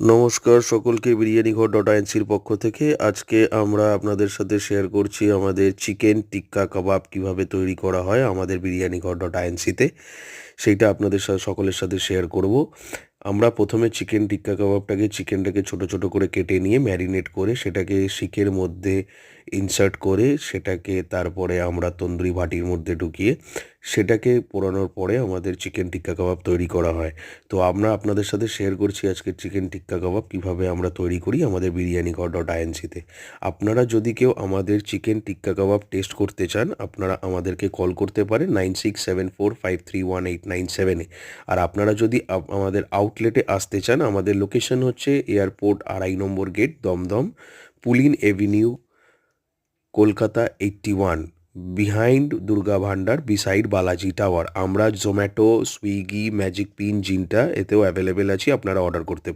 নমস্কার সকলকে বিরিয়ানি ঘর ডট আইএনসির পক্ষ থেকে আজকে আমরা আপনাদের সাথে শেয়ার করছি আমাদের চিকেন টিক্কা কাবাব কিভাবে তৈরি করা হয় আমাদের বিরিয়ানি ঘর ডট আইএনসিতে। সেইটা আপনাদের সাথে সকলের সাথে শেয়ার করব। আমরা প্রথমে চিকেন টিক্কা কাবাবটাকে চিকেনটাকে ছোট ছোট করে কেটে নিয়ে ম্যারিনেট করে সেটাকে শিকের মধ্যে ইনসার্ট করে সেটাকে তারপরে আমরা তন্দুরি ভাটির মধ্যে ঢুকিয়ে সেটাকে পোড়ানোর পরে আমাদের চিকেন টিক্কা কাবাব তৈরি করা হয়। তো আমরা আপনাদের সাথে শেয়ার করছি আজকে চিকেন টিক্কা কাবাব কীভাবে আমরা তৈরি করি আমাদের বিরিয়ানি ঘর ডট আইএনসিতে। আপনারা যদি কেউ আমাদের চিকেন টিক্কা কাবাব টেস্ট করতে চান আপনারা আমাদেরকে কল করতে পারেন 9674531897-এ। আর আপনারা যদি আমাদের আউটলেটে আসতে চান আমাদের লোকেশন হচ্ছে এয়ারপোর্ট 2.5 নম্বর গেট, দমদম, পুলিন এভিনিউ, কলকাতা 81, বিহাইন্ড দুর্গা ভান্ডার, বিসাইড বালাজি টাওয়ার। আমরা জোম্যাটো, সুইগি, ম্যাজিক পিন, জিনটা এতেও অ্যাভেলেবেল আছি, আপনারা অর্ডার করতে পারেন।